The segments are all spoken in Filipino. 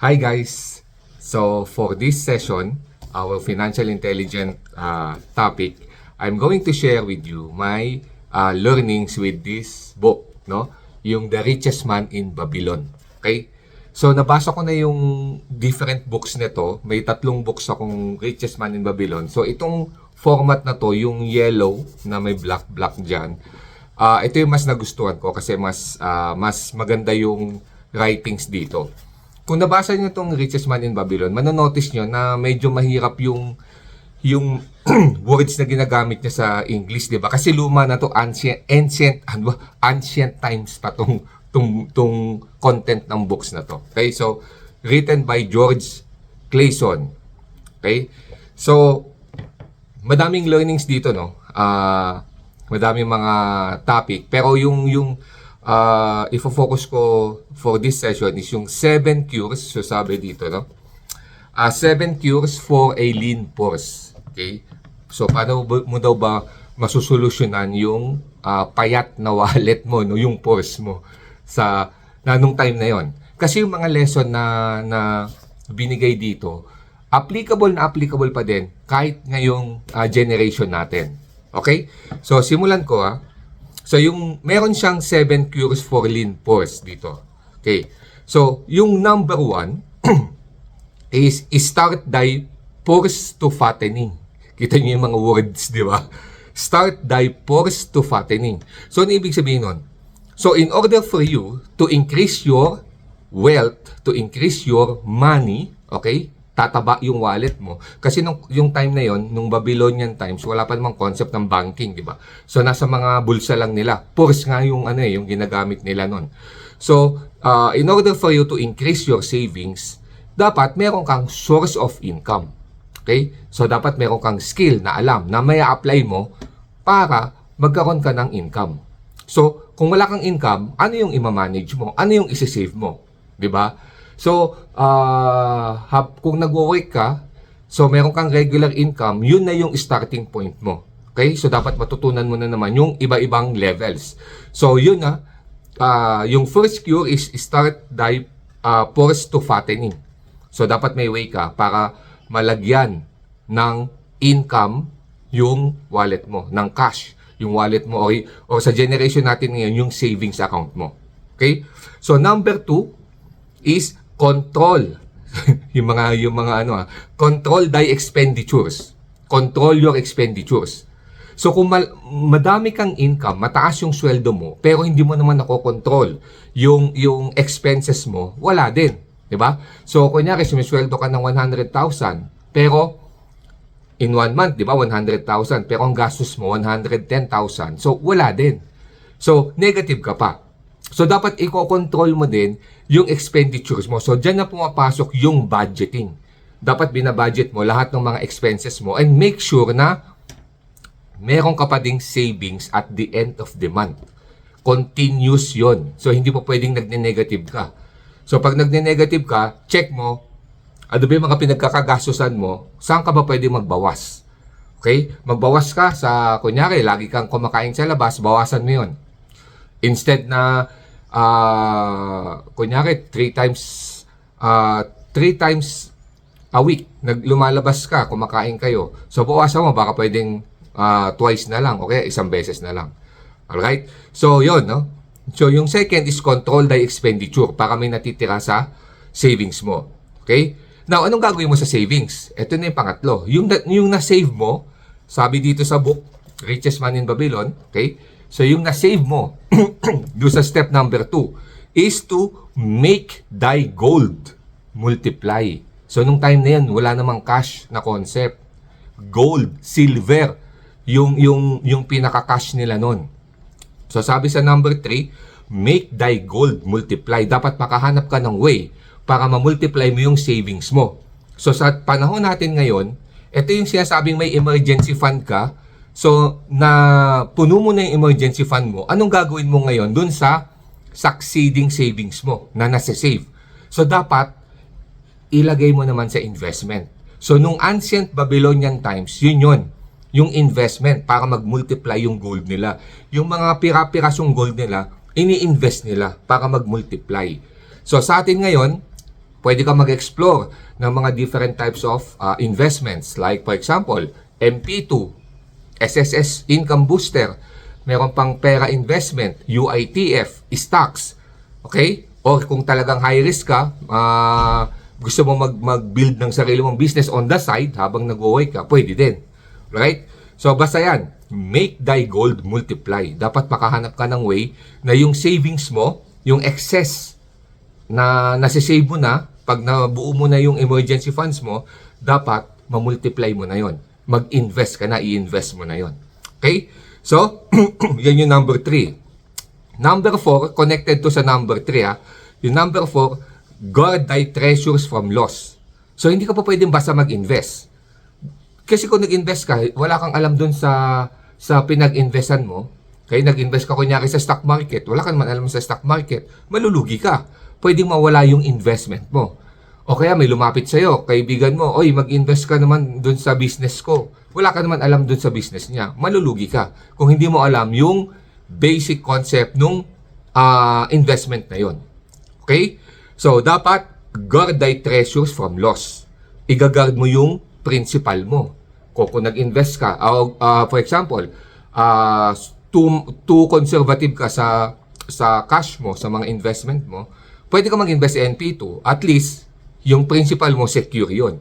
Hi guys! So for this session, our financial intelligence topic, I'm going to share with you my learnings with this book, no? Yung The Richest Man in Babylon. Okay? So nabasa ko na yung different books nito. May 3 books akong Richest Man in Babylon. So itong format na to, yung yellow na may black dyan, ito yung mas nagustuhan ko kasi mas maganda yung writings dito. Kung nabasa niyo itong Richest Man in Babylon, manonotice niyo na medyo mahirap yung words na ginagamit niya sa English, di ba? Kasi luma na to, ancient times pa tong content ng books na to. Okay? So, written by George Clason. Okay? So, madaming learnings dito, no? Madaming mga topic. Pero yung ifo-focus ko for this session is yung 7 cures. So sabi dito, no? 7 cures for a lean purse. Okay? So paano mo daw ba masusolusyonan yung payat na wallet mo, no? Yung purse mo nung time na yon. Kasi yung mga lesson na binigay dito, applicable pa din kahit ngayong generation natin. Okay? So simulan ko So, meron siyang 7 cures for lean purse dito. Okay. So, yung number 1 is start thy purse to fattening. Kita niyo yung mga words, di ba? Start thy purse to fattening. So, ano ibig sabihin nun? So, in order for you to increase your wealth, to increase your money, okay? Tataba yung wallet mo. Kasi yung time na yon, nung Babylonian times, wala pa namang concept ng banking, di ba? So, nasa mga bulsa lang nila. Purse nga yung ginagamit nila nun. So, in order for you to increase your savings, dapat meron kang source of income. Okay? So, dapat meron kang skill na alam na may apply mo para magkaroon ka ng income. So, kung wala kang income, ano yung i-manage mo? Ano yung isi-save mo? Di ba? So, kung nag-work ka, so meron kang regular income, yun na yung starting point mo. Okay? So, dapat matutunan mo na naman yung iba-ibang levels. So, yun yung first cure is start thy purse to fattening. So, dapat may way ka para malagyan ng income yung wallet mo, ng cash, yung wallet mo, or sa generation natin ngayon, yung savings account mo. Okay? So, number 2 is control control thy expenditures. Control your expenditures. So kung madami kang income, mataas yung sweldo mo, pero hindi mo naman nakokontrol yung expenses mo, wala din, 'di ba? So kunyari sumisweldo ka ng 100,000, pero in 1 month, 'di ba, 100,000, pero ang gastos mo 110,000. So wala din. So negative ka pa. So, dapat i-control mo din yung expenditures mo. So, dyan na pumapasok yung budgeting. Dapat binabudget mo lahat ng mga expenses mo and make sure na meron ka pa ding savings at the end of the month. Continuous yon. So, hindi mo pwedeng nagne-negative ka. So, pag nagne-negative ka, check mo, ano ba yung mga pinagkakagastusan mo, saan ka ba pwedeng magbawas? Okay? Magbawas ka sa, kunyari, lagi kang kumakain sa labas, bawasan mo yun. Instead na kunyari 3 times a week lumalabas ka, kumakain kayo. So bawasan mo, baka pwedeng twice na lang, okay? 1 beses na lang. Alright? So yun, no? So yung second is control thy expenditure para may natitira sa savings mo. Okay? Now, anong gagawin mo sa savings? Ito na yung pangatlo. Yung na-save mo, sabi dito sa book, Richest Man in Babylon, okay? So, yung na-save mo, do sa step number 2, is to make thy gold multiply. So, nung time na yan, wala namang cash na concept. Gold, silver, yung pinaka-cash nila nun. So, sabi sa number 3, make thy gold multiply. Dapat makahanap ka ng way para ma-multiply mo yung savings mo. So, sa panahon natin ngayon, ito yung sinasabing may emergency fund ka. So, na puno mo na yung emergency fund mo, anong gagawin mo ngayon dun sa succeeding savings mo na nasa-save? So, dapat ilagay mo naman sa investment. So, nung ancient Babylonian times, yun. Yung investment para mag-multiply yung gold nila. Yung mga pira-pirasong gold nila, ini-invest nila para mag-multiply. So, sa atin ngayon, Pwede ka mag-explore ng mga different types of investments. Like, for example, MP2, SSS Income Booster, meron pang pera investment, UITF, stocks. Okay? Or kung talagang high risk ka, gusto mo mag-build ng sarili mong business on the side habang nag-work ka, pwede din. Right? So, basta yan. Make thy gold multiply. Dapat makahanap ka ng way na yung savings mo, yung excess na nasisave mo na, pag nabuo mo na yung emergency funds mo, dapat mamultiply mo na yon. Mag-invest ka na, i-invest mo na yon. Okay? So, yan yung number 3. Number 4, connected to sa number 3 yung number 4, guard thy treasures from loss. So, hindi ka pa pwedeng basta mag-invest. Kasi kung nag-invest ka, wala kang alam dun sa pinag-investan mo. Kaya nag-invest ka kunyari sa stock market, wala kang naman alam sa stock market, malulugi ka. Pwedeng mawala yung investment mo. O kaya may lumapit sa'yo, kaibigan mo, oy, mag-invest ka naman dun sa business ko. Wala ka naman alam dun sa business niya, malulugi ka. Kung hindi mo alam yung basic concept nung investment na yon. Okay? So, dapat guard thy treasures from loss. Igagard mo yung principal mo. Kung nag-invest ka, for example, too conservative ka sa cash mo, sa mga investment mo, pwede ka mag-invest sa NP2, at least, yung principal mo, secure yun.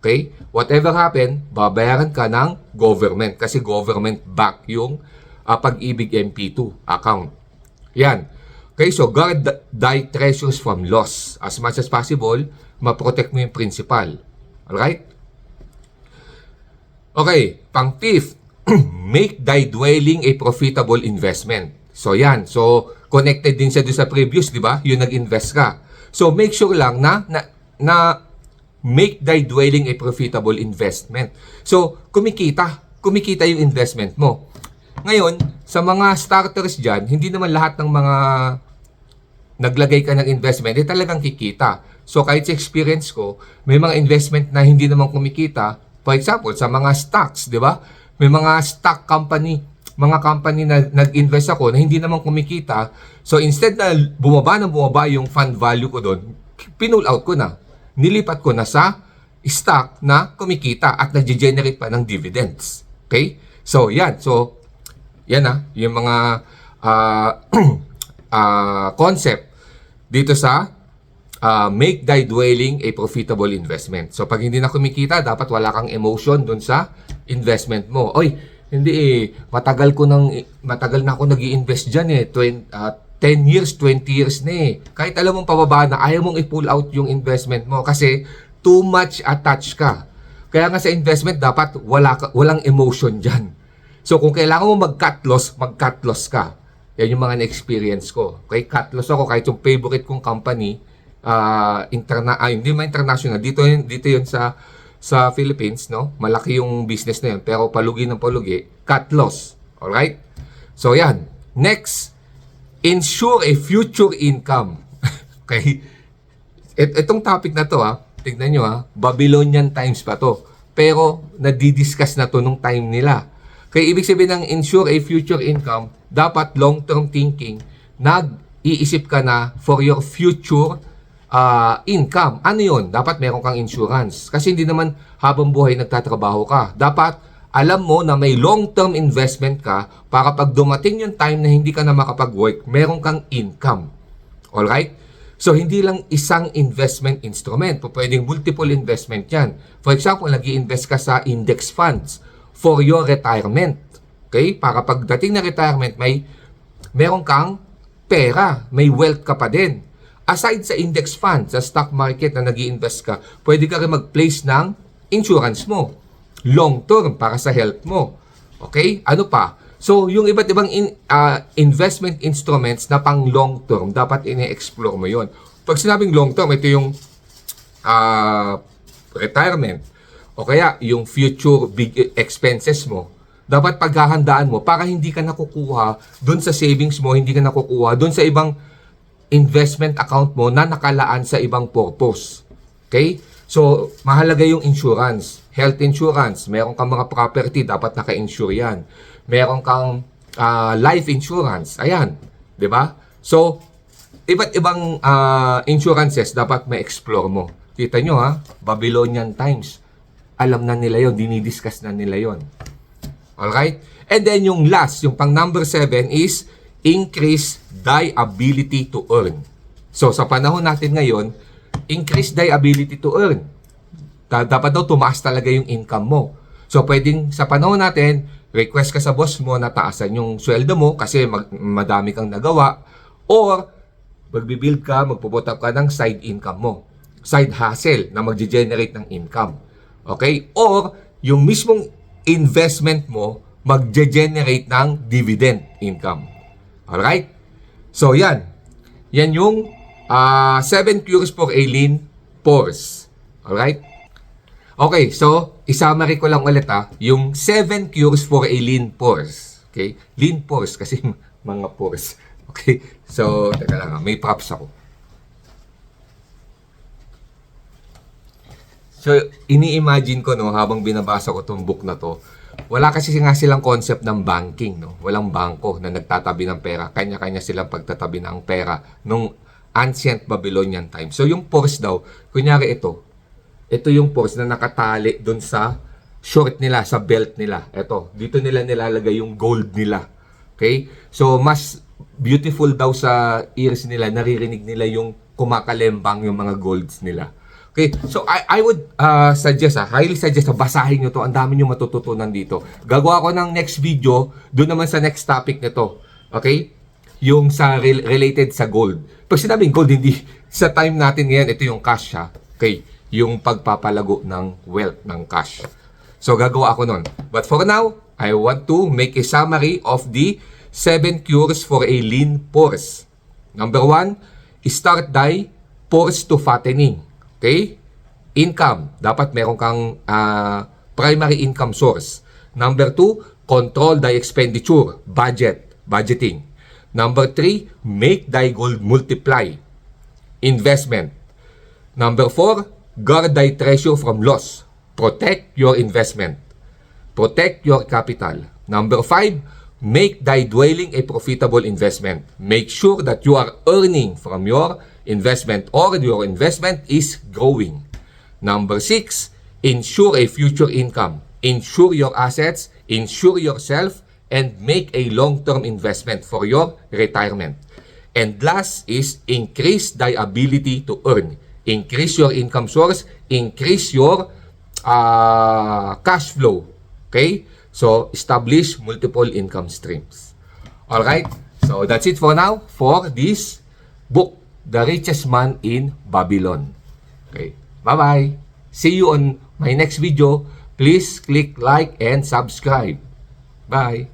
Okay? Whatever happen, babayaran ka ng government kasi government back yung Pag-ibig MP2 account. Yan. Okay, so guard thy treasures from loss. As much as possible, ma-protect mo yung principal. Alright? Okay, pang-fifth, make thy dwelling a profitable investment. So yan, so connected din siya doon sa previous, di ba? Yung nag-invest ka. So make sure lang na make thy dwelling a profitable investment. So kumikita yung investment mo. Ngayon, sa mga starters dyan, hindi naman lahat ng mga naglagay ka ng investment, talagang kikita. So kahit sa experience ko, may mga investment na hindi naman kumikita. For example, sa mga stocks, di ba? May mga stock company, mga company na nag-invest ako na hindi naman kumikita. So instead na bumaba yung fund value ko doon, pinull out ko na. Nilipat ko na sa stock na kumikita at nag-generate pa ng dividends. Okay? So yan. So yan yung mga concept dito sa make thy dwelling a profitable investment. So pag hindi na kumikita, dapat wala kang emotion dun sa investment mo. Oy, hindi matagal na ako nag-i-invest diyan 10 years, 20 years na Kahit alam mong pababa na, ayaw mong i-pull out yung investment mo kasi too much attached ka. Kaya nga sa investment, dapat walang emotion dyan. So, kung kailangan mo mag-cut loss ka. Yan yung mga na-experience ko. Okay, cut loss ako kahit yung favorite kong company, hindi man international, dito yun sa Philippines, no? Malaki yung business na yun, pero palugi ng palugi, cut loss. Alright? So, yan. Next, ensure a future income. Okay? Itong topic na to, tignan nyo, Babylonian times pa to. Pero, nadidiscuss na to nung time nila. Kaya ibig sabihin ng ensure a future income, dapat long-term thinking, nag-iisip ka na for your future income. Ano yun? Dapat meron kang insurance. Kasi hindi naman habang buhay nagtatrabaho ka. Dapat alam mo na may long-term investment ka para pag dumating yung time na hindi ka na makapag-work, meron kang income. Alright? So, hindi lang isang investment instrument. Pwedeng multiple investment yan. For example, nag-i-invest ka sa index funds for your retirement. Okay? Para pagdating na retirement, meron kang pera, may wealth ka pa din. Aside sa index fund, sa stock market na nag-i-invest ka, pwede ka rin mag-place ng insurance mo. Long term, para sa health mo. Okay? Ano pa? So, yung iba't ibang investment instruments na pang long term, dapat ini-explore mo yon. Pag sinabing long term, ito yung retirement. O kaya, yung future big expenses mo, dapat paghahandaan mo para hindi ka nakukuha doon sa savings mo, hindi ka nakukuha doon sa ibang investment account mo na nakalaan sa ibang purpose. Okay? So, mahalaga yung insurance. Health insurance. Meron kang mga property, dapat naka-insure yan. Meron kang life insurance. Ayan. 'Di ba? So, iba't ibang insurances dapat ma-explore mo. Kita nyo ha, Babylonian Times. Alam na nila yon, dinidiscuss na nila yon. Alright? And then yung last, yung pang number 7 is increase thy ability to earn. So sa panahon natin ngayon, increase thy ability to earn. Dapat daw tumaas talaga yung income mo. So pwedeng sa panahon natin, request ka sa boss mo na taasan yung sweldo mo kasi madami kang nagawa, or magbibuild ka, magpuput up ka ng side income mo. Side hustle na magge-generate ng income. Okay? Or yung mismong investment mo magge-generate ng dividend income. Alright? So yan. Yan yung 7 cures for a lean pores. Alright? Okay, so isummary ko lang ulit yung 7 cures for a lean pores. Okay? Lean pores kasi mga pores. Okay? So, teka lang, may props ako. So, ini-imagine ko, no, habang binabasa ko tong book na to, wala kasi nga silang concept ng banking, no? Walang bangko na nagtatabi ng pera. Kanya-kanya silang pagtatabi ng pera nung ancient Babylonian time. So, yung pores daw, kunyari ito yung pores na nakatali dun sa short nila, sa belt nila. Ito, dito nila nilalagay yung gold nila. Okay? So, mas beautiful daw sa ears nila, naririnig nila yung kumakalembang yung mga golds nila. Okay, so I would suggest, highly suggest na basahin nyo to. Ang dami nyo matututunan dito. Gagawa ko ng next video, doon naman sa next topic nito. Okay? Yung sa related sa gold. Pag sinabing gold, hindi, sa time natin ngayon, ito yung cash ha. Okay, yung pagpapalago ng wealth, ng cash. So gagawa ako nun. But for now, I want to make a summary of the 7 cures for a lean pores. Number 1, start thy pores to fattening. Okay? Income. Dapat meron kang primary income source. Number 2, control thy expenditure. Budgeting. Number 3, make thy gold multiply. Investment. Number 4, guard thy treasure from loss. Protect your investment. Protect your capital. Number 5, make thy dwelling a profitable investment. Make sure that you are earning from your investment or your investment is growing. Number 6, ensure a future income. Insure your assets, insure yourself, and make a long-term investment for your retirement. And last is increase thy ability to earn. Increase your income source, increase your cash flow. Okay? So, establish multiple income streams. Alright? So, that's it for now for this book, The Richest Man in Babylon. Okay. Bye-bye. See you on my next video. Please click like and subscribe. Bye.